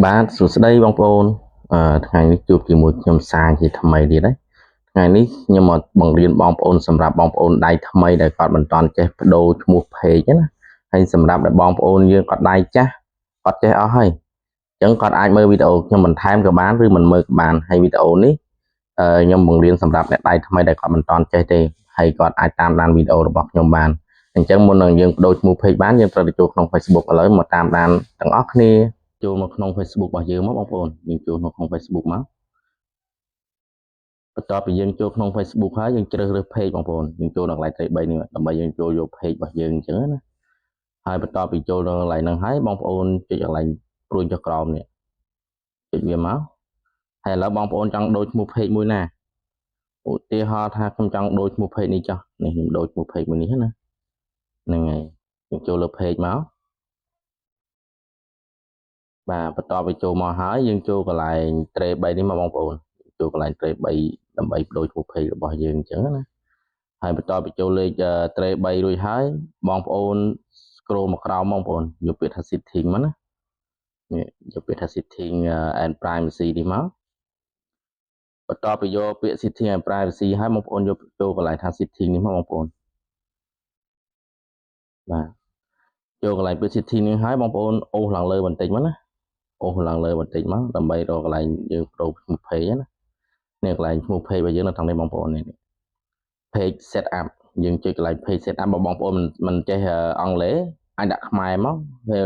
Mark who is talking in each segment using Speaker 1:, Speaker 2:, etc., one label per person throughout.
Speaker 1: បាទសួស្តីបងប្អូនថ្ងៃនេះជួបជាមួយខ្ញុំសាជាថ្មីទៀតហើយថ្ងៃនេះខ្ញុំមកបង្រៀនបងប្អូនសម្រាប់បងប្អូនដៃថ្មីដែលគាត់មិនទាន់ចេះបដូរឈ្មោះ page ណាហើយសម្រាប់ដែលបងប្អូនយើងគាត់ដៃចាស់គាត់ចេះអស់ហើយអញ្ចឹងគាត់អាចមើលវីដេអូខ្ញុំបន្ថែមក៏បានឬមិនមើលក៏បានហើយវីដេអូនេះខ្ញុំបង្រៀនសម្រាប់អ្នកដៃថ្មីដែលគាត់មិនទាន់ចេះទេហើយគាត់អាចតាមដានវីដេអូរបស់ខ្ញុំបានអញ្ចឹងមុននឹងយើងបដូរឈ្មោះ page បានយើងត្រូវទៅចូលក្នុង Facebook ឥឡូវមកតាមដានទាំងអស់គ្នាចូលមកក្នុង Facebook របស់យើងមកបងប្អូនយើងចូលមកក្នុង Facebook មកបន្ទាប់ពីយើងចូលក្នុង Facebook ហើយយើងជ្រើសរើស page បងប្អូនយើងចូលដល់កន្លែង3នេះដើម្បីយើងចូលយក page របស់យើងអញ្ចឹងណាហើយបន្ទាប់ពីចូលដល់កន្លែងហ្នឹងហើយបងប្អូនចុចកន្លែងព្រួយចុះក្រោមនេះចុចវាមកហើយឥឡូវបងប្អូនចង់ដូរឈ្មោះ page មួយណាឧទាហរណ៍ថាខ្ញុំចង់ដូរឈ្មោះ page នេះចុះនេះខ្ញុំដូរឈ្មោះ page មួយនេះណាហ្នឹងហើយយើងចូលលើ page មកបាទបន្ទាប់ពីចូលមកហើយយើងចូលកន្លែង tray 3នេះមកបងប្អូនចូលកន្លែង tray 3ដើម្បីបដូរឈ្មោះ page របស់យើងអញ្ចឹងណាហើយបន្ទាប់ពីចូលលេខ tray 3រួចហើយបងប្អូន scroll មកក្រោមបងប្អូនយកពាក្យថា setting មកណានេះយកពាក្យថា setting and privacy នេះមកបន្ទាប់ពីយកពាក្យ setting and privacy ហើយបងប្អូនយកចូលកន្លែងថា setting នេះមកបងប្អូនបាទចូលកន្លែងពាក្យ setting នេះហើយបងប្អូនអូសឡើងលើបន្តិចមកណាអូសឡើងលើបន្តិចមកដើម្បីរកកន្លែងយើងប្រូឈ្មោះ page ណានេះកន្លែងឈ្មោះ page របស់យើងនៅខាងនេះបងប្អូននេះ page set up យើងចុចកន្លែង page set up បងប្អូនមិនចេះអង់គ្លេសអាចដាក់ខ្មែរមក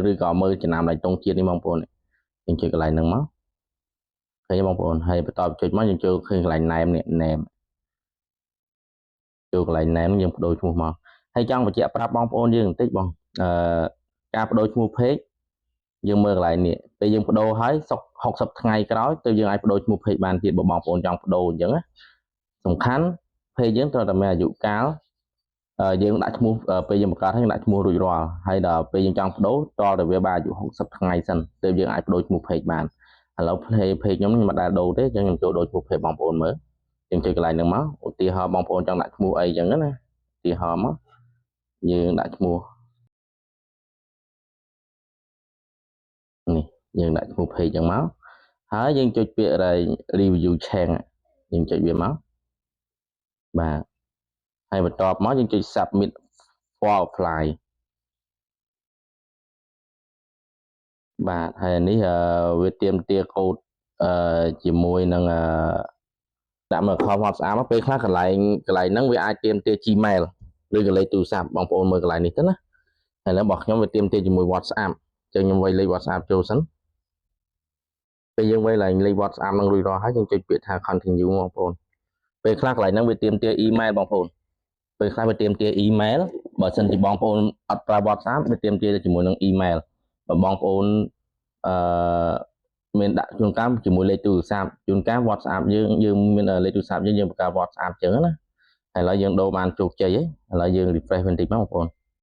Speaker 1: ឬក៏មើលចំណាំដៃតងជាតិនេះបងប្អូនយើងចុចកន្លែងហ្នឹងមកឃើញបងប្អូនហើយបន្ទាប់ចុចមកយើងចូលឃើញកន្លែង name នេះ name ចូលកន្លែង name យើងបដូរឈ្មោះមកហើយចង់បញ្ជាក់ប្រាប់បងប្អូនយើងបន្តិចបងការបដូរឈ្មោះ page យើងមើលកន្លែងនេះពេលយើងបដូរហើយ60ថ្ងៃក្រោយទៅយើងអាចបដូរឈ្មោះ page បានទៀតបើបងប្អូនចង់បដូរអញ្ចឹងណាសំខាន់ page យើងត្រូវតែមានអាយុកាលយើងដាក់ឈ្មោះពេលយើងបង្កើតហើយយើងដាក់ឈ្មោះរួចរាល់ហើយដល់ពេលយើងចង់បដូរតតែវាបានអាយុ60ថ្ងៃសិនទើបយើងអាចបដូរឈ្មោះ page បានឥឡូវ page ខ្ញុំមិនដែលដូរទេអញ្ចឹងខ្ញុំចូលដូរឈ្មោះ page បងប្អូនមើលយើងចុចកន្លែងហ្នឹងមកឧទាហរណ៍បងប្អូនចង់ដាក់ឈ្មោះអីអញ្ចឹងណាឧទាហរណ៍មកយើងដាក់ឈ្មោះនេះយើងដាក់ឈ្មោះ page អញ្ចឹងមកហើយយើងចុចពាក្យ review change យើងចុចវាមកបាទហើយបន្ទាប់មកយើងចុច submit for apply បាទហើយនេះវាទាមទារកូដជាមួយនឹងដាក់មកខល WhatsApp ពេលខ្លះកន្លែងហ្នឹងវាអាចទាមទារ Gmail ឬក៏លេខទូរស័ព្ទបងប្អូនមើលកន្លែងនេះទៅណាហើយឡើងរបស់ខ្ញុំវាទាមទារជាមួយ WhatsApp អញ្ចឹងខ្ញុំវាយលេខ WhatsApp ចូលសិនពេលយើងវាយលេខ WhatsApp ហ្នឹងរួចរាល់ហើយយើងចុចពាក្យថា continue បងប្អូនពេលខ្លះកន្លែងហ្នឹងវាទាមទារ email បងប្អូនពេលខ្លះវាទាមទារ email បើសិនជាបងប្អូនអត់ប្រើ WhatsApp វាទាមទារជាមួយនឹង email បើបងប្អូនអឺមានដាក់ជួនកាលជាមួយលេខទូរស័ព្ទជួនកាល WhatsApp យើងមានលេខទូរស័ព្ទយើងបង្កើត WhatsApp អញ្ចឹងណាហើយឥឡូវយើងដូរបានជោគជ័យហើយឥឡូវយើង refresh បន្តិចមកបងប្អូន